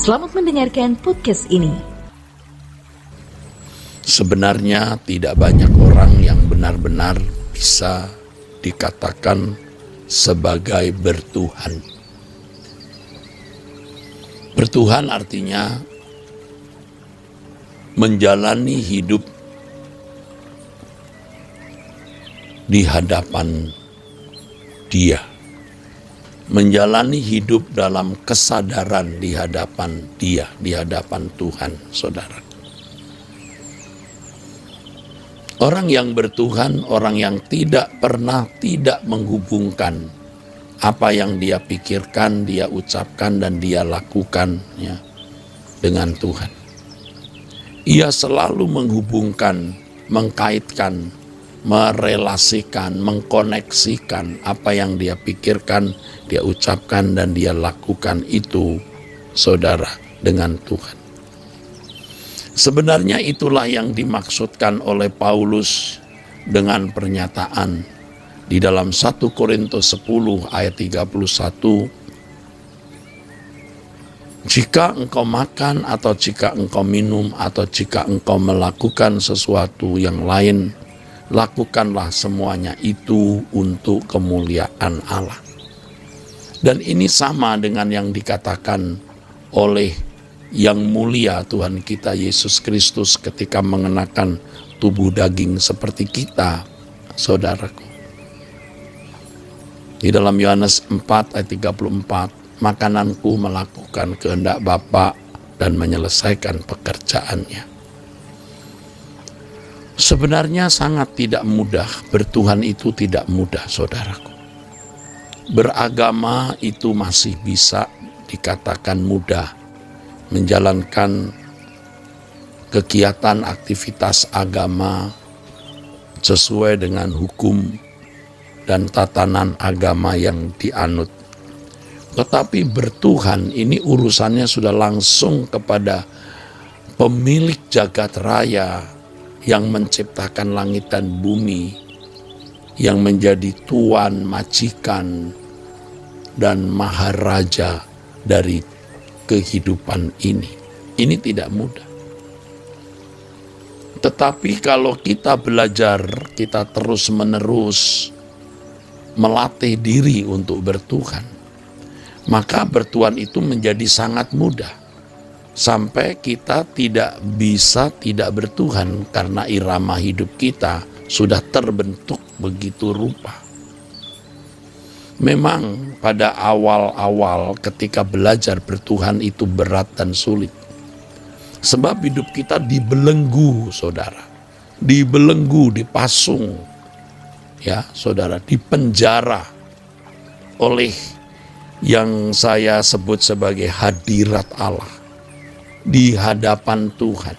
Selamat mendengarkan podcast ini. Sebenarnya tidak banyak orang yang benar-benar bisa dikatakan sebagai bertuhan. Bertuhan artinya menjalani hidup di hadapan Dia. Menjalani hidup dalam kesadaran di hadapan Dia, di hadapan Tuhan, saudara. Orang yang bertuhan, orang yang tidak pernah tidak menghubungkan apa yang dia pikirkan, dia ucapkan, dan dia lakukan ya, dengan Tuhan. Ia selalu menghubungkan, mengkaitkan, merelasikan, mengkoneksikan apa yang dia pikirkan, dia ucapkan, dan dia lakukan itu, saudara, dengan Tuhan. Sebenarnya itulah yang dimaksudkan oleh Paulus dengan pernyataan di dalam 1 Korintus 10 ayat 31. Jika engkau makan atau jika engkau minum atau jika engkau melakukan sesuatu yang lain, lakukanlah semuanya itu untuk kemuliaan Allah. Dan ini sama dengan yang dikatakan oleh yang mulia Tuhan kita Yesus Kristus ketika mengenakan tubuh daging seperti kita, saudaraku. Di dalam Yohanes 4 ayat 34, makananku melakukan kehendak Bapa dan menyelesaikan pekerjaannya. Sebenarnya sangat tidak mudah, bertuhan itu tidak mudah, saudaraku. Beragama itu masih bisa dikatakan mudah. Menjalankan kegiatan aktivitas agama sesuai dengan hukum dan tatanan agama yang dianut. Tetapi bertuhan ini urusannya sudah langsung kepada pemilik jagat raya yang menciptakan langit dan bumi, yang menjadi tuan, majikan, dan maharaja dari kehidupan ini. Ini tidak mudah. Tetapi kalau kita belajar, kita terus-menerus melatih diri untuk bertuhan, maka bertuhan itu menjadi sangat mudah. Sampai kita tidak bisa tidak bertuhan karena irama hidup kita sudah terbentuk begitu rupa. Memang pada awal-awal ketika belajar bertuhan itu berat dan sulit. Sebab hidup kita dibelenggu, saudara. Dibelenggu, dipasung. Ya, saudara, dipenjara oleh yang saya sebut sebagai hadirat Allah di hadapan Tuhan.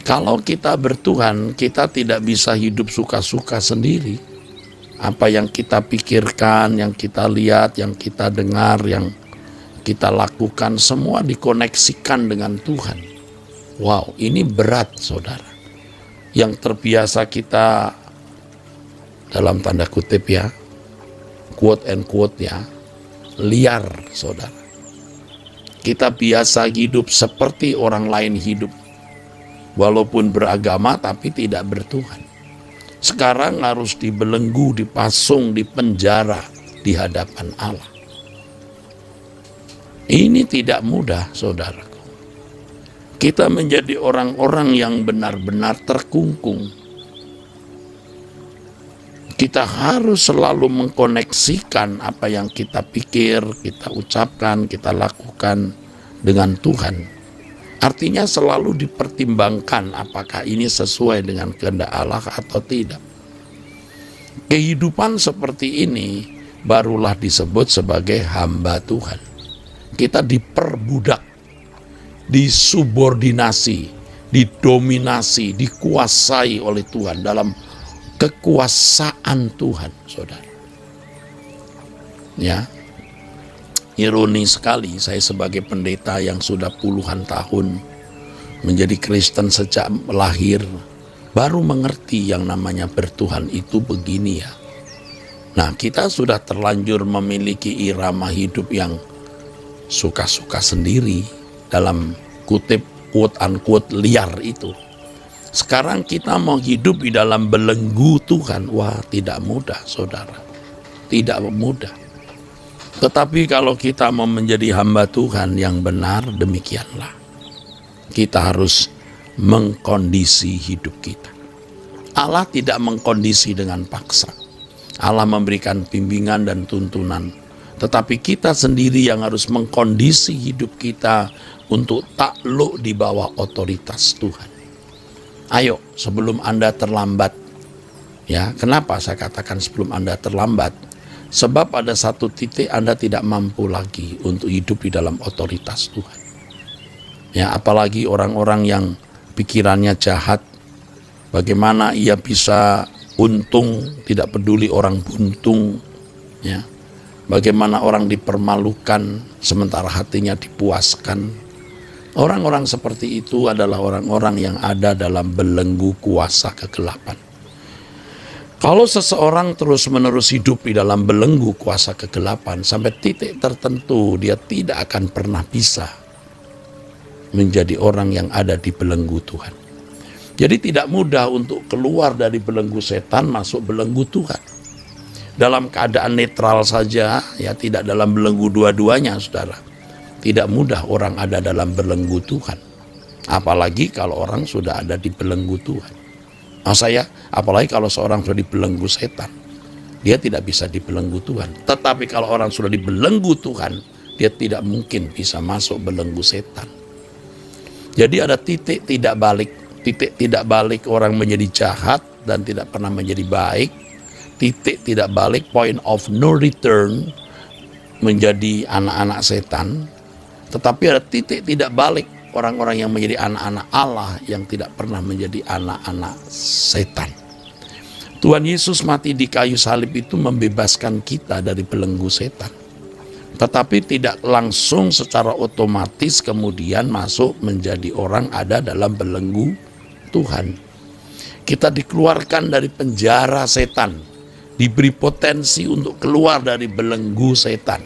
Kalau kita bertuhan, kita tidak bisa hidup suka-suka sendiri. Apa yang kita pikirkan, yang kita lihat, yang kita dengar, yang kita lakukan, semua dikoneksikan dengan Tuhan. Wow, ini berat, saudara. Yang terbiasa kita, dalam tanda kutip ya, quote and quote ya, liar, saudara. Kita biasa hidup seperti orang lain hidup. Walaupun beragama tapi tidak bertuhan. Sekarang harus dibelenggu, dipasung, dipenjara di hadapan Allah. Ini tidak mudah, saudaraku. Kita menjadi orang-orang yang benar-benar terkungkung. Kita harus selalu mengkoneksikan apa yang kita pikir, kita ucapkan, kita lakukan dengan Tuhan. Artinya selalu dipertimbangkan apakah ini sesuai dengan kehendak Allah atau tidak. Kehidupan seperti ini barulah disebut sebagai hamba Tuhan. Kita diperbudak, disubordinasi, didominasi, dikuasai oleh Tuhan dalam kekuasaan Tuhan, saudara. Ya, ironi sekali saya sebagai pendeta yang sudah puluhan tahun menjadi Kristen sejak lahir, baru mengerti yang namanya bertuhan itu begini ya. Nah, kita sudah terlanjur memiliki irama hidup yang suka-suka sendiri, dalam kutip quote unquote liar itu. Sekarang kita mau hidup di dalam belenggu Tuhan, wah tidak mudah saudara, tidak mudah. Tetapi kalau kita mau menjadi hamba Tuhan yang benar, demikianlah. Kita harus mengkondisi hidup kita. Allah tidak mengkondisi dengan paksa. Allah memberikan bimbingan dan tuntunan. Tetapi kita sendiri yang harus mengkondisi hidup kita untuk takluk di bawah otoritas Tuhan. Ayo, sebelum Anda terlambat. Ya, kenapa saya katakan sebelum Anda terlambat? Sebab pada satu titik Anda tidak mampu lagi untuk hidup di dalam otoritas Tuhan. Ya, apalagi orang-orang yang pikirannya jahat, bagaimana ia bisa untung, tidak peduli orang buntung, ya. Bagaimana orang dipermalukan sementara hatinya dipuaskan. Orang-orang seperti itu adalah orang-orang yang ada dalam belenggu kuasa kegelapan. Kalau seseorang terus-menerus hidup di dalam belenggu kuasa kegelapan, sampai titik tertentu dia tidak akan pernah bisa menjadi orang yang ada di belenggu Tuhan. Jadi tidak mudah untuk keluar dari belenggu setan masuk belenggu Tuhan. Dalam keadaan netral saja, ya tidak dalam belenggu dua-duanya saudara. Tidak mudah orang ada dalam belenggu Tuhan. Apalagi kalau orang sudah ada di belenggu Tuhan. Apalagi kalau seorang sudah di belenggu setan. Dia tidak bisa di belenggu Tuhan. Tetapi kalau orang sudah di belenggu Tuhan, dia tidak mungkin bisa masuk belenggu setan. Jadi ada titik tidak balik. Titik tidak balik orang menjadi jahat dan tidak pernah menjadi baik. Titik tidak balik, point of no return, menjadi anak-anak setan. Tetapi ada titik tidak balik, orang-orang yang menjadi anak-anak Allah yang tidak pernah menjadi anak-anak setan. Tuhan Yesus mati di kayu salib itu membebaskan kita dari belenggu setan. Tetapi tidak langsung secara otomatis kemudian masuk menjadi orang ada dalam belenggu Tuhan. Kita dikeluarkan dari penjara setan, diberi potensi untuk keluar dari belenggu setan.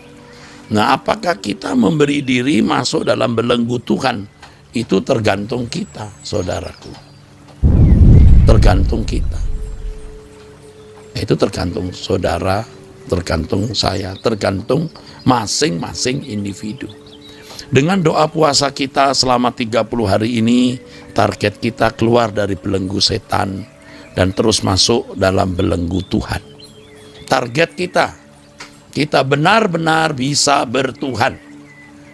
Nah, apakah kita memberi diri masuk dalam belenggu Tuhan? Itu tergantung kita, saudaraku. Tergantung kita. Itu tergantung saudara, tergantung saya, tergantung masing-masing individu. Dengan doa puasa kita selama 30 hari ini, target kita keluar dari belenggu setan dan terus masuk dalam belenggu Tuhan. Target kita benar-benar bisa bertuhan.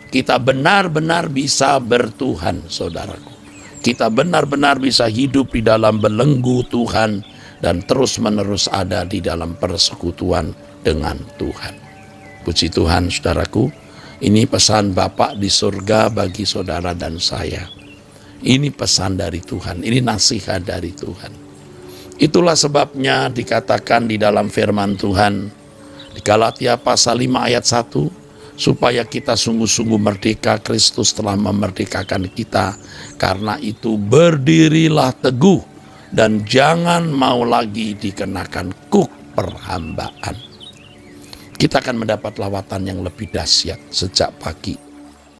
Kita benar-benar bisa bertuhan, saudaraku. Kita benar-benar bisa hidup di dalam belenggu Tuhan dan terus-menerus ada di dalam persekutuan dengan Tuhan. Puji Tuhan, saudaraku. Ini pesan Bapa di surga bagi saudara dan saya. Ini pesan dari Tuhan, ini nasihat dari Tuhan. Itulah sebabnya dikatakan di dalam firman Tuhan, di Galatia pasal 5 ayat 1, supaya kita sungguh-sungguh merdeka, Kristus telah memerdekakan kita. Karena itu berdirilah teguh dan jangan mau lagi dikenakan kuk perhambaan. Kita akan mendapat lawatan yang lebih dahsyat sejak pagi.